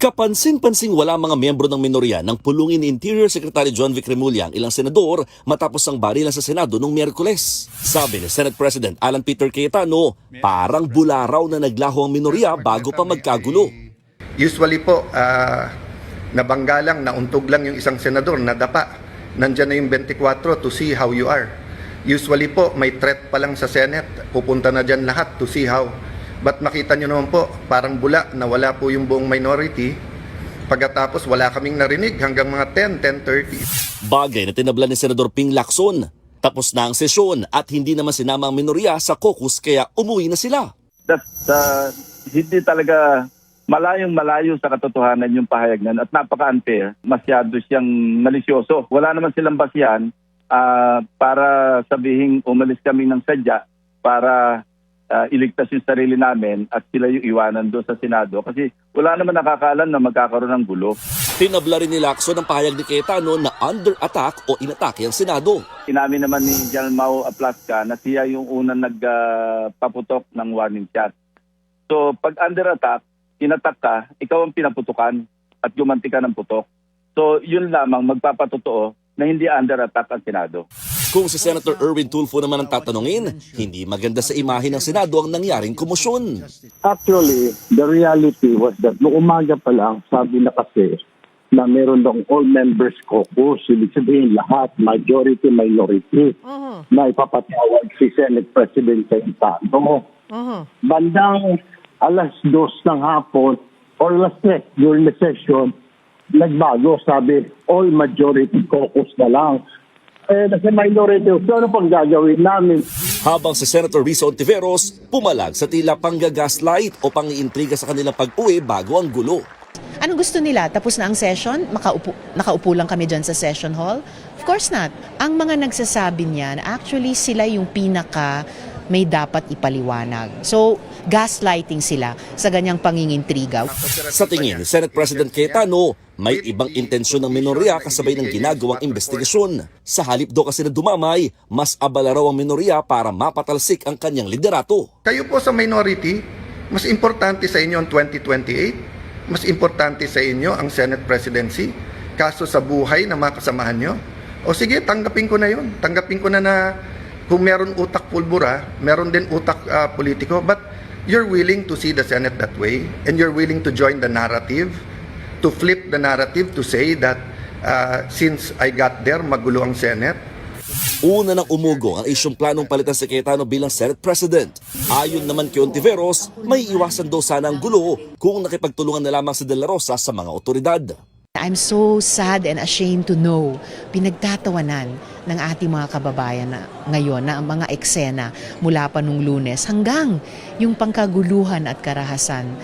Kapansin-pansing wala mga miyembro ng minorya ng pulungin ni Interior Secretary John Vic Remulla ang ilang senador matapos ang barilan sa Senado noong Miyerkules. Sabi ni Senate President Alan Peter Cayetano, parang bula raw na naglaho ang minorya bago pa magkagulo. Usually po, nabangga lang, nauntog lang yung isang senador, nadapa. Nandyan na yung 24 to see how you are. Usually po, may threat pa lang sa Senate, pupunta na dyan lahat to see how. But makita nyo naman po, parang bula na wala po yung buong minority. Pagkatapos wala kaming narinig hanggang mga 10, 10:30. Bagay na tinabla ni Senador Ping Lacson. Tapos na ang sesyon at hindi naman sinama ang minorya sa caucus kaya umuwi na sila. Hindi talaga malayong-malayo sa katotohanan yung pahayag nan at napaka-unfair. Masyado siyang malisyoso. Wala naman silang basihan para sabihing umalis kami ng sadya para iligtas yung sarili namin at sila yung iwanan doon sa Senado kasi wala naman nakakalam na magkakaroon ng gulo. Tinabla rin ni Lacson ang pahayag ni Cayetano na under attack o inatake ang Senado. Inamin naman ni General Mau Aplasca na siya yung unang nagpaputok ng warning shot. So pag under attack, inattack ka, ikaw ang pinaputukan at gumanti ka ng putok. So yun lamang magpapatotoo na hindi under attack ang Senado. Kung si Senator Erwin Tulfo naman ang tatanungin, hindi maganda sa imahe ng Senado ang nangyaring komosyon. Actually, the reality was that noong umaga pa lang, sabi na kasi na meron daw all members caucus. Ibig sabihin lahat, majority, minority, na ipapatawag si Senate President Cayetano. Bandang alas 2 ng hapon or alas 3 during the session, nagbago, sabi, all majority caucus na lang. Kasi minority, so ano pang gagawin namin? Habang si Senator Risa Ontiveros pumalag sa tila panggagaslight o pangiintriga sa kanilang pag-uwi bago ang gulo. Anong gusto nila? Tapos na ang session? Nakaupo lang kami dyan sa session hall? Of course not. Ang mga nagsasabi niyan, actually sila yung pinaka may dapat ipaliwanag. So, gaslighting sila sa ganyang pangingintriga. Sa tingin ni Senate President Cayetano, may ibang intensyon ng minorya kasabay ng ginagawang investigasyon. Sa halip do kasi na dumamay, mas abala raw ang minorya para mapatalsik ang kanyang liderato. Kayo po sa minority, mas importante sa inyo ang 2028, mas importante sa inyo ang Senate presidency, kaso sa buhay na mga kasamahan nyo. O sige, tanggapin ko na yun. Tanggapin ko na kung meron utak pulbura, meron din utak politiko, but you're willing to see the Senate that way and you're willing to join the narrative, to flip the narrative to say that since I got there, magulo ang Senate. Una nang umugo ang isyong planong palitan si Cayetano bilang Senate President. Ayon naman kay Ontiveros, may iwasan daw sana ang gulo kung nakipagtulungan na lamang si De La Rosa sa mga otoridad. I'm so sad and ashamed to know pinagtatawanan ng ating mga kababayan na ngayon na ang mga eksena mula pa nung Lunes hanggang yung pangkaguluhan at karahasan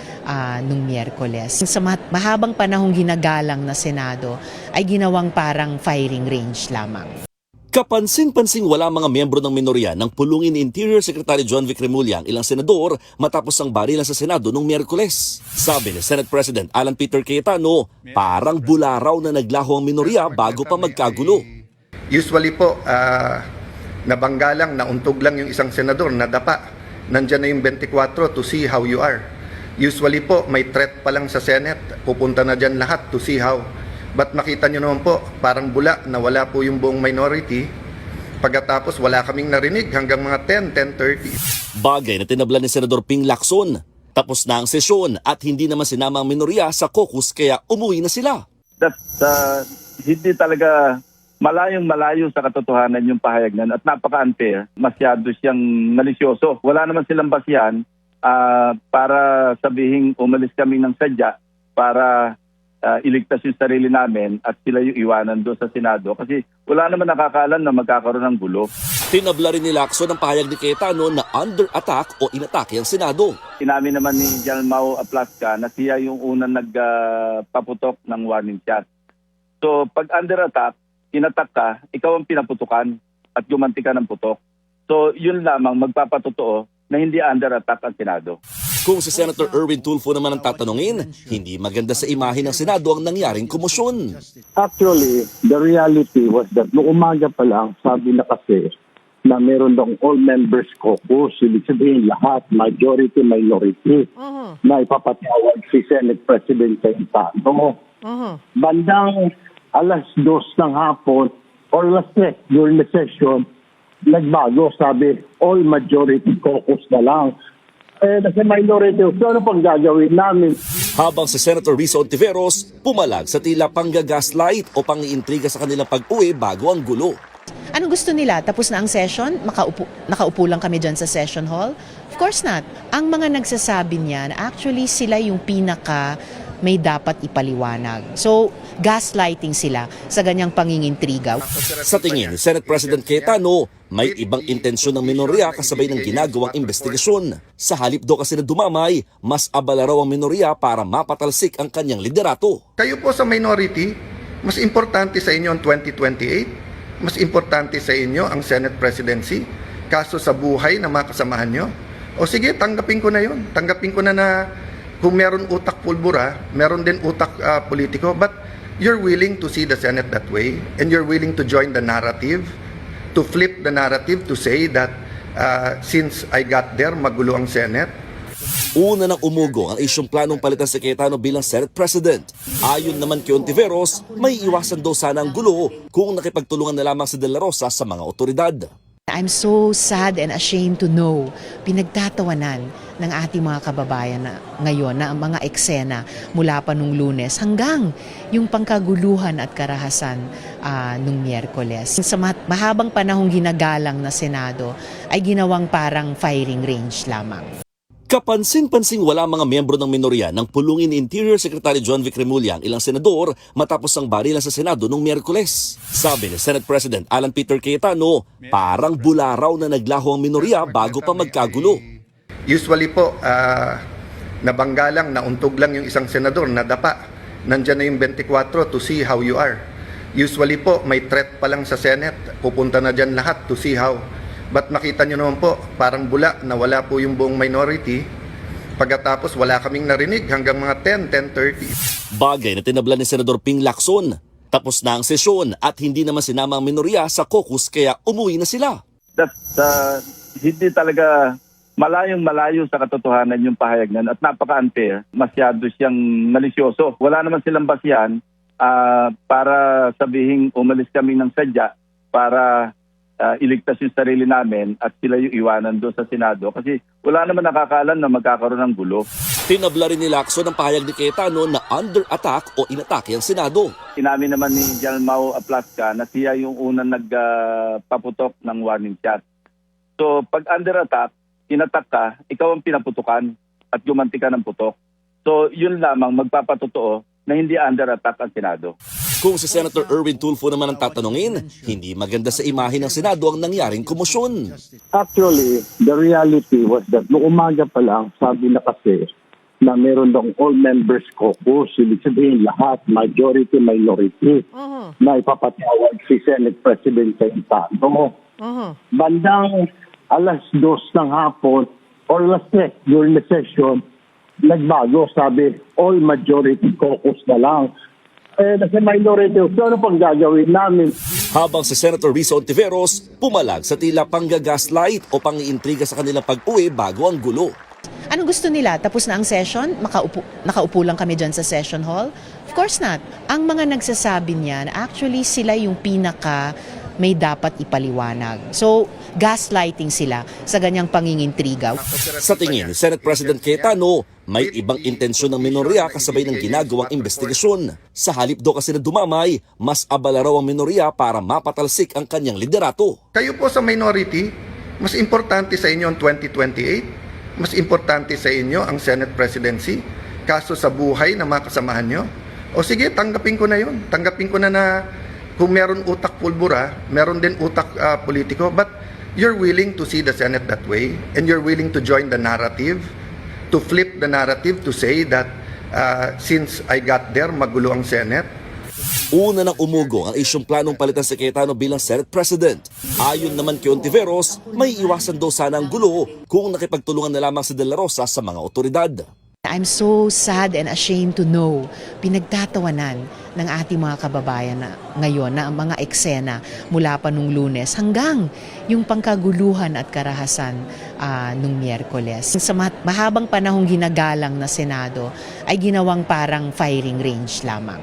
nung Miyerkules. Sa mahabang panahong ginagalang na Senado ay ginawang parang firing range lamang. Kapansin-pansing wala mga miyembro ng minorya ng pulungin ni Interior Secretary John Vic Remulla ang ilang senador matapos ang barilan sa Senado noong Miyerkules. Sabi ni Senate President Alan Peter Cayetano, parang bula raw na naglaho ang minorya bago pa magkagulo. Usually po, nabangga lang, nauntog lang yung isang senador, nadapa. Nandyan na yung 24 to see how you are. Usually po, may threat pa lang sa Senate, pupunta na dyan lahat to see how. But makita nyo naman po, parang bula na wala po yung buong minority. Pagkatapos wala kaming narinig hanggang mga 10, 10:30. Bagay na tinabla ni Senador Ping Lacson. Tapos na ang sesyon at hindi naman sinama ang minorya sa caucus kaya umuwi na sila. Hindi talaga malayong-malayo sa katotohanan yung pahayag nan at napaka-unfair. Masyado siyang malisyoso. Wala naman silang basihan para sabihing umalis kami ng sadya para iligtas yung sarili namin at sila yung iwanan doon sa Senado kasi wala naman nakakalam na magkakaroon ng gulo. Tinabla rin ni Lacson ang pahayag ni Cayetano na under attack o inatake ang Senado. Inamin naman ni General Mau Aplasca na siya yung unang nagpaputok ng warning shot. So pag under attack, inattack ka, ikaw ang pinaputukan at gumanti ka ng putok. So yun lamang magpapatotoo na hindi under attack ang Senado. Kung si Senator Erwin Tulfo naman ang tatanungin, hindi maganda sa imahe ng Senado ang nangyaring komosyon. Actually, the reality was that noong umaga pa lang, sabi na kasi na meron daw all members caucus. Ibig sabihin lahat, majority, minority, na ipapatawag si Senate President Cayetano. Bandang alas 2 ng hapon or alas 3 during the session, nagbago, sabi, all majority caucus na lang. Kasi minority, so ano pang gagawin namin? Habang si Senator Risa Ontiveros pumalag sa tila panggagaslight o pangiintriga sa kanilang pag-uwi bago ang gulo. Anong gusto nila? Tapos na ang session? Nakaupo lang kami dyan sa session hall? Of course not. Ang mga nagsasabi niyan, actually sila yung pinaka may dapat ipaliwanag. So, gaslighting sila sa ganyang pangingintriga. Sa tingin ni Senate President Cayetano, may ibang intensyon ng minorya kasabay ng ginagawang investigasyon. Sa halip daw kasi na dumamay, mas abala raw ang minorya para mapatalsik ang kanyang liderato. Kayo po sa minority, mas importante sa inyo ang 2028, mas importante sa inyo ang Senate presidency, kaso sa buhay na mga kasamahan nyo. O sige, tanggapin ko na yun. Tanggapin ko na kung meron utak pulbura, meron din utak politiko, but you're willing to see the Senate that way, and you're willing to join the narrative, to flip the narrative to say that since I got there, magulo ang Senate. Una nang umugo ang isyong planong palitan si Cayetano bilang Senate President. Ayon naman kay Ontiveros, may iwasan daw sana ang gulo kung nakipagtulungan na lamang si De La Rosa sa mga otoridad. I'm so sad and ashamed to know pinagtatawanan ng ating mga kababayan na ngayon na ang mga eksena mula pa nung Lunes hanggang yung pangkaguluhan at karahasan nung Miyerkules. Sa mahabang panahong ginagalang na Senado ay ginawang parang firing range lamang. Kapansin-pansing wala mga miyembro ng minorya ng pulungin ni Interior Secretary John Vic Remulla ang ilang senador matapos ang barilan sa Senado noong Miyerkules. Sabi ni Senate President Alan Peter Cayetano, parang bula raw na naglaho ang minorya bago pa magkagulo. Usually po, nabangga lang, nauntog lang yung isang senador, nadapa. Nandyan na yung 24 to see how you are. Usually po, may threat pa lang sa Senate, pupunta na dyan lahat to see how. But makita nyo naman po, parang bula na wala po yung buong minority. Pagkatapos wala kaming narinig hanggang mga 10:30. Bagay na tinablan ni Senador Ping Lacson. Tapos na ang sesyon at hindi naman sinama ang minorya sa caucus kaya umuwi na sila. Hindi talaga malayo sa katotohanan yung pahayag niyan at napaka-unfair. Masyado siyang malisyoso. Wala naman silang basihan para sabihin umalis kami ng sadya para iligtas yung sarili namin at sila yung iwanan doon sa Senado kasi wala naman nakakaalam na magkakaroon ng gulo. Tinabla rin ni Lacson ang pahayag ni Cayetano na under attack o inatake ang Senado. Inamin naman ni General Mau Aplasca na siya yung unang nagpaputok ng warning shot. So pag under attack, inattack ka, ikaw ang pinaputukan at gumanti ka ng putok. So yun lamang magpapatotoo na hindi under attack ang Senado. Kung si Senator Erwin Tulfo naman ang tatanungin, hindi maganda sa imahe ng Senado ang nangyaring komosyon. Actually, the reality was that noong umaga pa lang, sabi na kasi na meron daw all members caucus. Ibig sabihin lahat, majority, minority, na ipapatawag si Senate President Cayetano. Bandang alas 2 ng hapon or alas 3 during the session, nagbago, sabi, all majority caucus na lang. Kasi minority, so ano pang gagawin namin? Habang si Senator Risa Ontiveros pumalag sa tila panggagaslight o pangiintriga sa kanilang pag-uwi bago ang gulo. Anong gusto nila? Tapos na ang session? Nakaupo lang kami dyan sa session hall? Of course not. Ang mga nagsasabi niyan, actually sila yung pinaka may dapat ipaliwanag. So, gaslighting sila sa ganyang pangingintriga. Sa tingin ni Senate President Cayetano, may ibang intensyon ng minorya kasabay ng ginagawang investigasyon. Sa halip daw kasi na dumamay, mas abala raw ang minorya para mapatalsik ang kanyang liderato. Kayo po sa minority, mas importante sa inyo ang 2028, mas importante sa inyo ang Senate presidency, kaso sa buhay na mga kasamahan nyo. O sige, tanggapin ko na yun. Tanggapin ko na kung meron utak pulbura, meron din utak politiko, but you're willing to see the Senate that way, and you're willing to join the narrative, to flip the narrative to say that since I got there, magulo ang Senate. Una nang umugo ang isyong planong palitan si Cayetano bilang Senate President. Ayon naman kay Ontiveros, may iwasan daw sana ang gulo kung nakipagtulungan na lamang si De La Rosa sa mga otoridad. I'm so sad and ashamed to know pinagtatawanan ng ating mga kababayan na ngayon na ang mga eksena mula pa nung Lunes hanggang yung pangkaguluhan at karahasan nung Miyerkules. Sa mahabang panahong ginagalang na Senado ay ginawang parang firing range lamang.